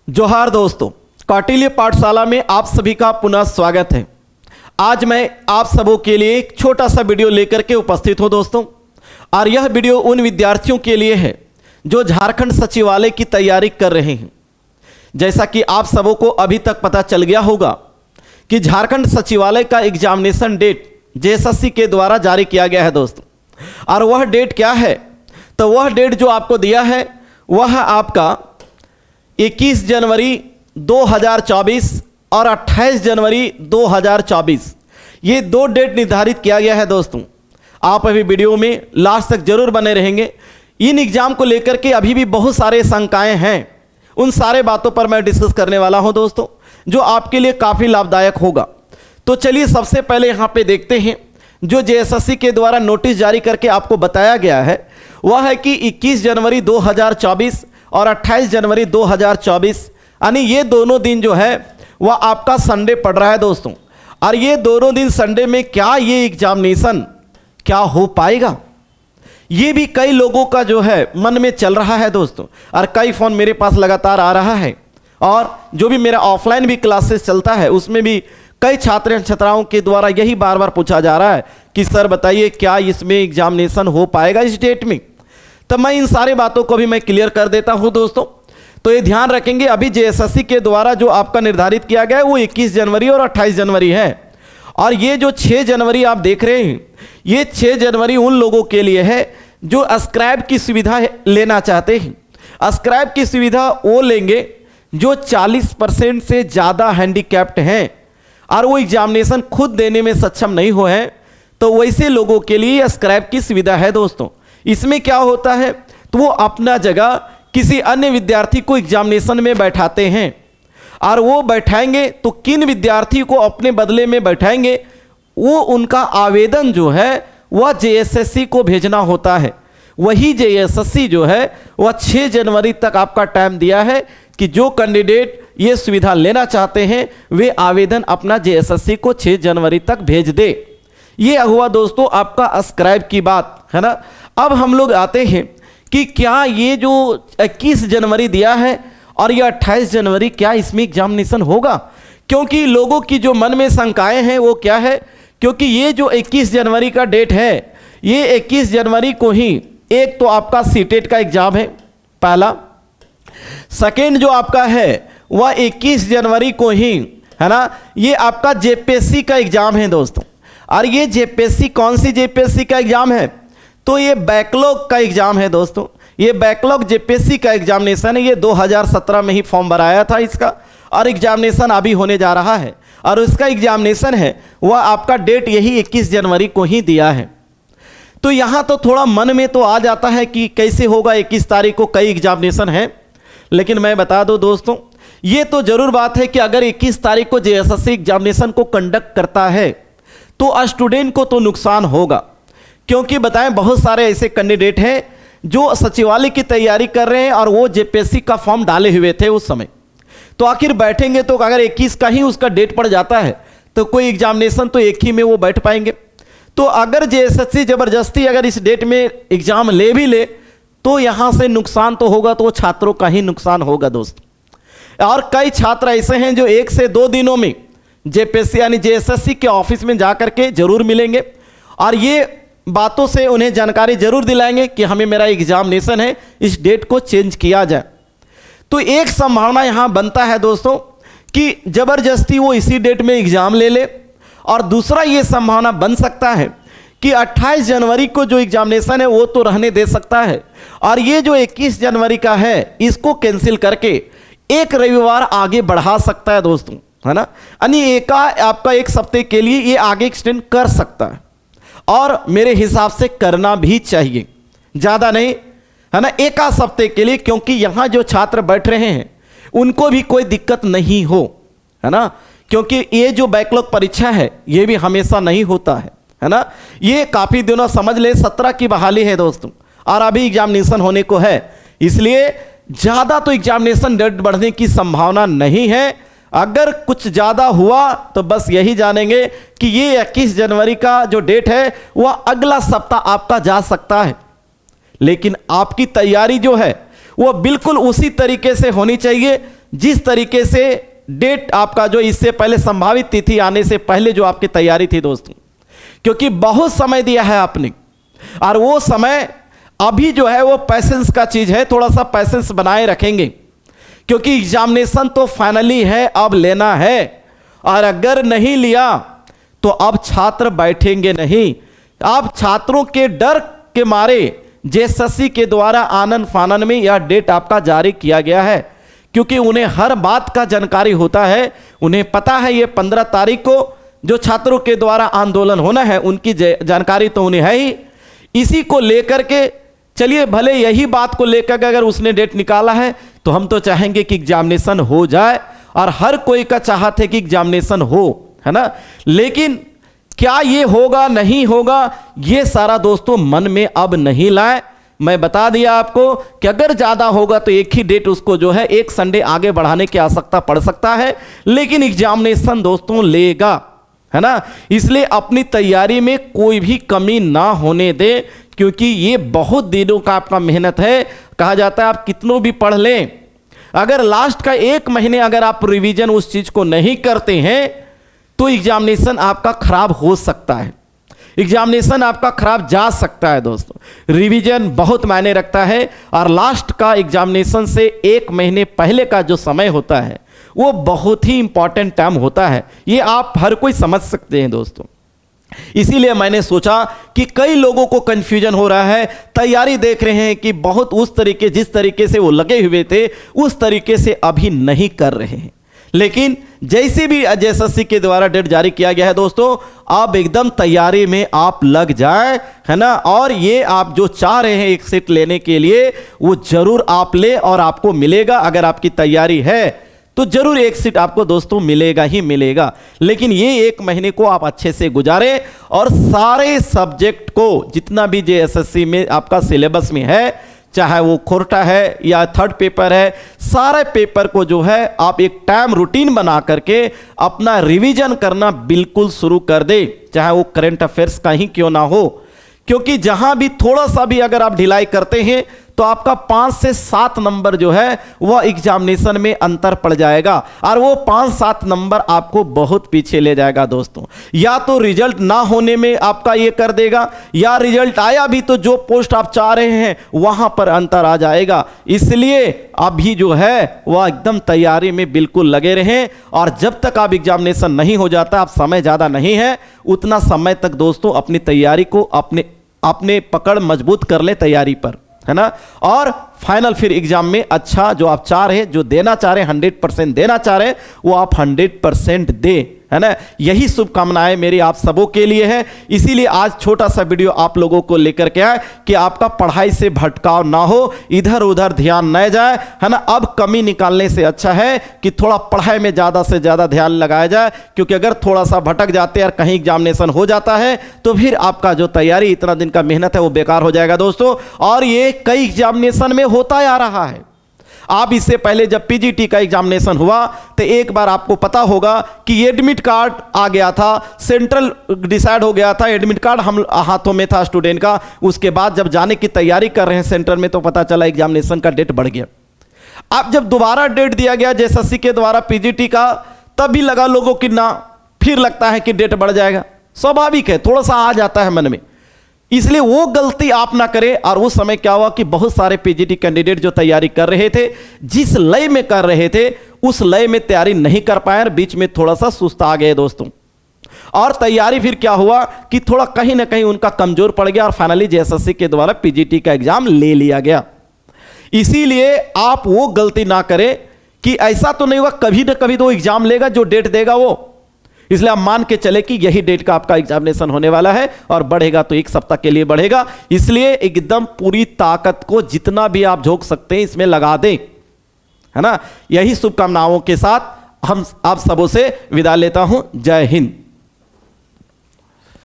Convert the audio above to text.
जोहार दोस्तों, कौटिल्य पाठशाला में आप सभी का पुनः स्वागत है। आज मैं आप सबों के लिए एक छोटा सा वीडियो लेकर के उपस्थित हूं दोस्तों, और यह वीडियो उन विद्यार्थियों के लिए है जो झारखंड सचिवालय की तैयारी कर रहे हैं। जैसा कि आप सबों को अभी तक पता चल गया होगा कि झारखंड सचिवालय का एग्जामिनेशन डेट जेएसएससी के द्वारा जारी किया गया है दोस्तों। और वह डेट क्या है? तो वह डेट जो आपको दिया है वह आपका 21 जनवरी 2024 और 28 जनवरी 2024, ये दो डेट निर्धारित किया गया है दोस्तों। आप अभी वीडियो में लास्ट तक जरूर बने रहेंगे। इन एग्जाम को लेकर के अभी भी बहुत सारे शंकाएं हैं, उन सारे बातों पर मैं डिस्कस करने वाला हूं दोस्तों, जो आपके लिए काफ़ी लाभदायक होगा। तो चलिए सबसे पहले यहां पे देखते हैं जो जेएसएससी के द्वारा नोटिस जारी करके आपको बताया गया है वह है कि 21 जनवरी 2024 और 28 जनवरी 2024, यानी ये दोनों दिन जो है वह आपका संडे पड़ रहा है दोस्तों। और ये दोनों दिन संडे में क्या ये एग्जामिनेशन क्या हो पाएगा, ये भी कई लोगों का जो है मन में चल रहा है दोस्तों। और कई फ़ोन मेरे पास लगातार आ रहा है, और जो भी मेरा ऑफलाइन भी क्लासेस चलता है उसमें भी कई छात्र छात्राओं के द्वारा यही बार बार पूछा जा रहा है कि सर बताइए क्या इसमें एग्जामिनेशन हो पाएगा इस डेट में। तो मैं इन सारे बातों को भी मैं क्लियर कर देता हूं दोस्तों। तो ये ध्यान रखेंगे, अभी जेएसएससी के द्वारा जो आपका निर्धारित किया गया है वो 21 जनवरी और 28 जनवरी है। और ये जो 6 जनवरी आप देख रहे हैं, ये 6 जनवरी उन लोगों के लिए है जो स्क्राइब की सुविधा लेना चाहते हैं। स्क्राइब की सुविधा वो लेंगे जो 40% से ज़्यादा हैंडीकैप्ड हैं और वो एग्जामिनेशन खुद देने में सक्षम नहीं हुए हैं, तो वैसे लोगों के लिए स्क्राइब की सुविधा है दोस्तों। इसमें क्या होता है, तो वो अपना जगह किसी अन्य विद्यार्थी को एग्जामिनेशन में बैठाते हैं, और वो बैठाएंगे तो किन विद्यार्थी को अपने बदले में बैठाएंगे, वो उनका आवेदन जो है वह जेएसएससी को भेजना होता है। वही जेएसएससी जो है वह 6 जनवरी तक आपका टाइम दिया है कि जो कैंडिडेट ये सुविधा लेना चाहते हैं वे आवेदन अपना जेएसएससी को 6 जनवरी तक भेज दे। ये हुआ दोस्तों आपका स्क्राइब की बात, है ना। अब हम लोग आते हैं कि क्या ये जो 21 जनवरी दिया है और ये 28 जनवरी क्या इसमें एग्जामिनेशन होगा? क्योंकि लोगों की जो मन में शंकाएं हैं वो क्या है, क्योंकि ये जो 21 जनवरी का डेट है, ये 21 जनवरी को ही एक तो आपका सीटेट का एग्जाम है पहला, सेकेंड जो आपका है वह 21 जनवरी को ही, है ना, ये आपका जेपीएससी का एग्जाम है दोस्तों। और ये जेपीएससी कौन सी जेपीएससी का एग्जाम है, तो ये बैकलॉग का एग्जाम है दोस्तों। ये बैकलॉग जेपीएससी का एग्जामिनेशन है। ये 2017 में ही फॉर्म भराया था इसका, और एग्जामिनेशन अभी होने जा रहा है, और उसका एग्जामिनेशन है वह आपका डेट यही 21 जनवरी को ही दिया है। तो यहाँ तो थोड़ा मन में तो आ जाता है कि कैसे होगा, 21 तारीख को कई एग्जामिनेशन है। लेकिन मैं बता दूं दोस्तों, ये तो जरूर बात है कि अगर 21 तारीख को जेएसएससी एग्जामिनेशन को कंडक्ट करता है तो स्टूडेंट को तो नुकसान होगा, क्योंकि बताएं बहुत सारे ऐसे कैंडिडेट हैं जो सचिवालय की तैयारी कर रहे हैं और वो जेपीएससी का फॉर्म डाले हुए थे उस समय। तो आखिर बैठेंगे तो अगर 21 का ही उसका डेट पड़ जाता है तो कोई एग्जामिनेशन तो एक ही में वो बैठ पाएंगे। तो अगर जेएसएससी ज़बरदस्ती अगर इस डेट में एग्ज़ाम ले भी ले तो यहाँ से नुकसान तो होगा, तो वो छात्रों का ही नुकसान होगा दोस्तों। और कई छात्र ऐसे हैं जो 1 से 2 दिनों में जेपीएससी यानी जेएसएससी के ऑफिस में जा करके जरूर मिलेंगे, और ये बातों से उन्हें जानकारी जरूर दिलाएंगे कि हमें मेरा एग्जामिनेशन है, इस डेट को चेंज किया जाए। तो एक संभावना यहाँ बनता है दोस्तों कि ज़बरदस्ती वो इसी डेट में एग्ज़ाम ले ले, और दूसरा ये संभावना बन सकता है कि 28 जनवरी को जो एग्जामिनेशन है वो तो रहने दे सकता है, और ये जो 21 जनवरी का है इसको कैंसिल करके एक रविवार आगे बढ़ा सकता है दोस्तों, है ना। यानी आपका 1 हफ्ते के लिए ये आगे एक्सटेंड कर सकता है, और मेरे हिसाब से करना भी चाहिए, ज़्यादा नहीं, है ना, 1 हफ्ते के लिए, क्योंकि यहाँ जो छात्र बैठ रहे हैं उनको भी कोई दिक्कत नहीं हो, है ना। क्योंकि ये जो बैकलॉग परीक्षा है ये भी हमेशा नहीं होता है ना। ये काफ़ी दिनों समझ ले 17 की बहाली है दोस्तों, और अभी एग्जामिनेशन होने को है, इसलिए ज़्यादा तो एग्जामिनेशन डेट बढ़ने की संभावना नहीं है। अगर कुछ ज़्यादा हुआ तो बस यही जानेंगे कि ये 21 जनवरी का जो डेट है वह अगला सप्ताह आपका जा सकता है, लेकिन आपकी तैयारी जो है वो बिल्कुल उसी तरीके से होनी चाहिए जिस तरीके से डेट आपका जो इससे पहले संभावित तिथि आने से पहले जो आपकी तैयारी थी दोस्तों, क्योंकि बहुत समय दिया है आपने, और वो समय अभी जो है वो पैसेंस का चीज है, थोड़ा सा पैसेंस बनाए रखेंगे, क्योंकि एग्जामिनेशन तो फाइनली है, अब लेना है, और अगर नहीं लिया तो अब छात्र बैठेंगे नहीं। अब छात्रों के डर के मारे जेएसएससी के द्वारा आनन फानन में यह डेट आपका जारी किया गया है, क्योंकि उन्हें हर बात का जानकारी होता है, उन्हें पता है ये 15 तारीख को जो छात्रों के द्वारा आंदोलन होना है उनकी जानकारी तो उन्हें है ही। इसी को लेकर के चलिए, भले यही बात को लेकर अगर उसने डेट निकाला है तो हम तो चाहेंगे कि एग्जामिनेशन हो जाए, और हर कोई का चाहत है कि एग्जामिनेशन हो, है ना। लेकिन क्या ये होगा नहीं होगा, ये सारा दोस्तों मन में अब नहीं लाए। मैं बता दिया आपको कि अगर ज्यादा होगा तो एक ही डेट उसको जो है एक संडे आगे बढ़ाने की आवश्यकता पड़ सकता है, लेकिन एग्जामिनेशन दोस्तों लेगा, है ना। इसलिए अपनी तैयारी में कोई भी कमी ना होने दे, क्योंकि ये बहुत दिनों का आपका मेहनत है। कहा जाता है आप कितनों भी पढ़ लें, अगर लास्ट का 1 महीने अगर आप रिवीजन उस चीज को नहीं करते हैं तो एग्जामिनेशन आपका खराब हो सकता है, एग्जामिनेशन आपका खराब जा सकता है दोस्तों। रिवीजन बहुत मायने रखता है, और लास्ट का एग्जामिनेशन से 1 महीने पहले का जो समय होता है वो बहुत ही इंपॉर्टेंट टाइम होता है, ये आप हर कोई समझ सकते हैं दोस्तों। इसीलिए मैंने सोचा कि कई लोगों को कंफ्यूजन हो रहा है, तैयारी देख रहे हैं कि बहुत उस तरीके जिस तरीके से वो लगे हुए थे उस तरीके से अभी नहीं कर रहे हैं, लेकिन जैसे भी जेएसएससी के द्वारा डेट जारी किया गया है दोस्तों, अब एकदम तैयारी में आप लग जाए, है ना। और ये आप जो चाह रहे हैं एक सीट लेने के लिए वो जरूर आप ले, और आपको मिलेगा। अगर आपकी तैयारी है तो जरूर एक सीट आपको दोस्तों मिलेगा ही मिलेगा। लेकिन ये 1 महीने को आप अच्छे से गुजारें, और सारे सब्जेक्ट को जितना भी जेएसएससी में आपका सिलेबस में है, चाहे वो खोरटा है या थर्ड पेपर है, सारे पेपर को जो है आप एक टाइम रूटीन बना करके अपना रिवीजन करना बिल्कुल शुरू कर दे, चाहे वो करंट अफेयर्स का ही क्यों ना हो। क्योंकि जहां भी थोड़ा सा भी अगर आप ढिलाई करते हैं तो आपका 5 से 7 नंबर जो है वह एग्जामिनेशन में अंतर पड़ जाएगा, और वो 5-7 नंबर आपको बहुत पीछे ले जाएगा दोस्तों। या तो रिजल्ट ना होने में आपका ये कर देगा, या रिजल्ट आया भी तो जो पोस्ट आप चाह रहे हैं वहां पर अंतर आ जाएगा। इसलिए अभी जो है वह एकदम तैयारी में बिल्कुल लगे रहें, और जब तक आप एग्जामिनेशन नहीं हो जाता, आप समय ज़्यादा नहीं है, उतना समय तक दोस्तों अपनी तैयारी को अपने पकड़ मजबूत कर ले तैयारी पर, है ना। और फाइनल फिर एग्जाम में अच्छा जो आप चाह रहे हैं, जो देना चाह रहे हैं, 100% देना चाह रहे हैं, वो आप 100% दे, है ना। यही शुभकामनाएं मेरी आप सबों के लिए है। इसीलिए आज छोटा सा वीडियो आप लोगों को लेकर के आए कि आपका पढ़ाई से भटकाव ना हो, इधर उधर ध्यान न जाए, है ना। अब कमी निकालने से अच्छा है कि थोड़ा पढ़ाई में ज़्यादा से ज़्यादा ध्यान लगाया जाए, क्योंकि अगर थोड़ा सा भटक जाते हैं और कहीं एग्जामिनेशन हो जाता है तो फिर आपका जो तैयारी इतना दिन का मेहनत है वो बेकार हो जाएगा दोस्तों। और ये कई एग्जामिनेशन में होता आ रहा है। आप इससे पहले जब पीजीटी का एग्जामिनेशन हुआ तो एक बार आपको पता होगा कि एडमिट कार्ड आ गया था, सेंट्रल डिसाइड हो गया था, एडमिट कार्ड हम हाथों में था स्टूडेंट का। उसके बाद जब जाने की तैयारी कर रहे हैं सेंटर में तो पता चला एग्जामिनेशन का डेट बढ़ गया। अब जब दोबारा डेट दिया गया जेएसएससी के द्वारा पीजीटी का, तब भी लगा लोगों की ना, फिर लगता है कि डेट बढ़ जाएगा। स्वाभाविक है, थोड़ा सा आ जाता है मन में, इसलिए वो गलती आप ना करें। और उस समय क्या हुआ कि बहुत सारे पीजीटी कैंडिडेट जो तैयारी कर रहे थे, जिस लय में कर रहे थे उस लय में तैयारी नहीं कर पाए, बीच में थोड़ा सा सुस्त आ गए दोस्तों। और तैयारी फिर क्या हुआ कि थोड़ा कहीं ना कहीं उनका कमजोर पड़ गया, और फाइनली जेएसएससी के द्वारा पीजीटी का एग्जाम ले लिया गया। इसीलिए आप वो गलती ना करें कि ऐसा तो नहीं हुआ कभी ना कभी तो एग्जाम लेगा, जो डेट देगा वो। इसलिए आप मान के चले कि यही डेट का आपका एग्जामिनेशन होने वाला है, और बढ़ेगा तो 1 सप्ताह के लिए बढ़ेगा। इसलिए एकदम पूरी ताकत को जितना भी आप झोंक सकते हैं इसमें लगा दें, है ना। यही शुभकामनाओं के साथ हम आप सबों से विदा लेता हूं। जय हिंद।